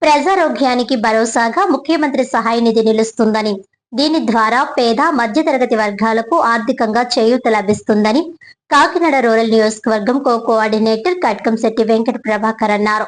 ప్రజారోగ్యానికి భరోసాగా ముఖ్యమంత్రి సహాయ నిధి నిలుస్తుందని, దీని ద్వారా పేద మధ్యతరగతి వర్గాలకు ఆర్థికంగా చేయూత లభిస్తుందని కాకినాడ రూరల్ నియోజకవర్గం కోఆర్డినేటర్ కట్కంశెట్టి వెంకట ప్రభాకర్ అన్నారు.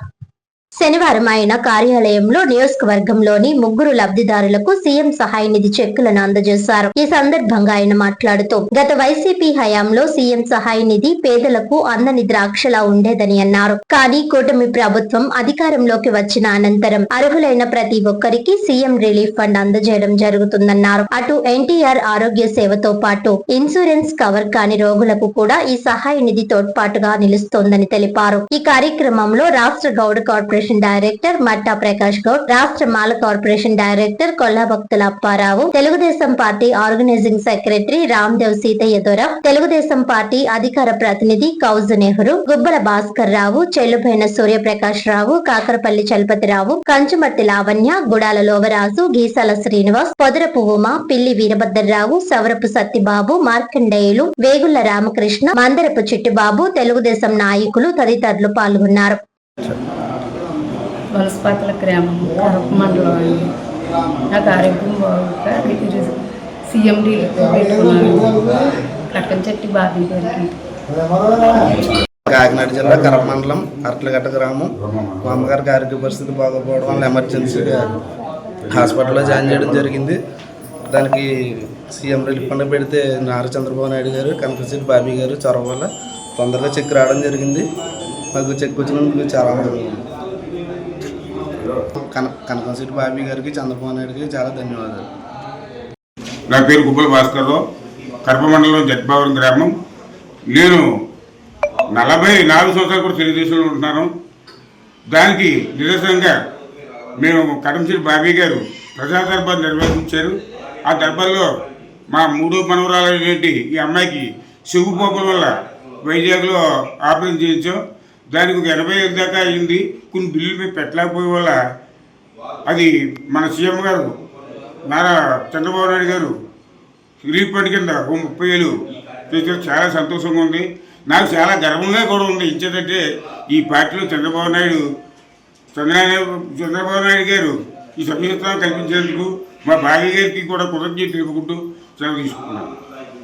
శనివారం ఆయన కార్యాలయంలో నియోజకవర్గంలోని 3 లబ్ధిదారులకు సీఎం సహాయ నిధి చెక్కులను అందజేశారు. ఈ సందర్భంగా ఆయన మాట్లాడుతూ, గత వైసీపీ హయాంలో సీఎం సహాయ నిధి పేదలకు అందని ద్రాక్షలా ఉండేదని అన్నారు. కానీ కూటమి ప్రభుత్వం అధికారంలోకి వచ్చిన అనంతరం అర్హులైన ప్రతి ఒక్కరికి సీఎం రిలీఫ్ ఫండ్ అందజేయడం జరుగుతుందన్నారు. అటు ఎన్టీఆర్ ఆరోగ్య సేవతో పాటు ఇన్సూరెన్స్ కవర్ కాని రోగులకు కూడా ఈ సహాయ నిధి తోడ్పాటుగా నిలుస్తోందని తెలిపారు. ఈ కార్యక్రమంలో రాష్ట్ర గౌడ కార్పొరేషన్ డైరెక్టర్ మట్టా ప్రకాష్ గౌడ్, రాష్ట్ర Mala corporation director Kollabhaktula Apparao, Telugu Desam party organising secretary Ramdev Seetaiah Dora, Telugu Desam party అధికార ప్రతినిధి కౌజు నెహ్రూ, గుబ్బల భాస్కర్ రావు, చెల్లుపైన సూర్యప్రకాష్ రావు, కాకరపల్లి చలపతిరావు, కంచుమర్తి లావణ్య, గుడాల లోవరాజు, గీసాల శ్రీనివాస్, పొదరపు ఉమ, పిల్లి వీరభద్రరావు, సవరపు సత్తిబాబు, మార్కండేయులు, వేగుళ్ల రామకృష్ణ, మందరపు చిట్టిబాబు, తెలుగుదేశం నాయకులు తదితరులు పాల్గొన్నారు. వలసపాతల గ్రామం కరప మండలం అండి. నాకు ఆరోగ్యం బాగుంది. సీఎం రిలీఫ్ పెట్టుకున్నాను. కట్టంచెట్టి బాబీ గారికి. కాకినాడ జిల్లా కరప మండలం అట్లగట్ట గ్రామం. మా అమ్మగారికి ఆరోగ్య పరిస్థితి బాగోపోవడం వల్ల ఎమర్జెన్సీగా హాస్పిటల్లో జాయిన్ చేయడం జరిగింది. దానికి సీఎం రిలీఫ్ ఫండ్ పెడితే నారా చంద్రబాబు నాయుడు గారు, కనకశెట్టి బాబీ గారు చొరవ వల్ల తొందరగా చెక్ రావడం జరిగింది. మాకు చెక్ వచ్చినందుకు చాలా కనకశెట్టి బాబీ గారికి, చంద్రబాబు నాయుడుకి చాలా ధన్యవాదాలు. నా పేరు గుబ్బల భాస్కర్రావు, కరప మండలం జట్బావరం గ్రామం. నేను 44 సంవత్సరాలు కూడా తెలుగుదేశంలో ఉంటున్నాను. దానికి నిదర్శనంగా మేము కటంశెట్టి బాబీ గారు ప్రజా దర్బార్ నిర్వహించారు. ఆ దర్బార్లో మా 3వ మనవరాలైనటువంటి ఈ అమ్మాయికి చెవుపోకల వల్ల వైజాగ్లో ఆపరేషన్ చేయించాం. దానికి ఒక 80,000 దాకా అయింది. కొన్ని బిల్లులు మేము పెట్టలేకపోయే వల్ల అది మన సీఎం గారు నారా చంద్రబాబు నాయుడు గారు రిలీఫ్ ఫండ్ కింద 30,000 చేసిన చాలా సంతోషంగా ఉంది. నాకు చాలా గర్వంగా కూడా ఉంది. ఇచ్చేటంటే ఈ పార్టీలో చంద్రబాబు నాయుడు గారు ఈ సంయుక్తం కల్పించేందుకు మా భార్య గారికి కూడా కృతజ్ఞతలు తెలుపుకుంటూ సెలవు తీసుకున్నాను.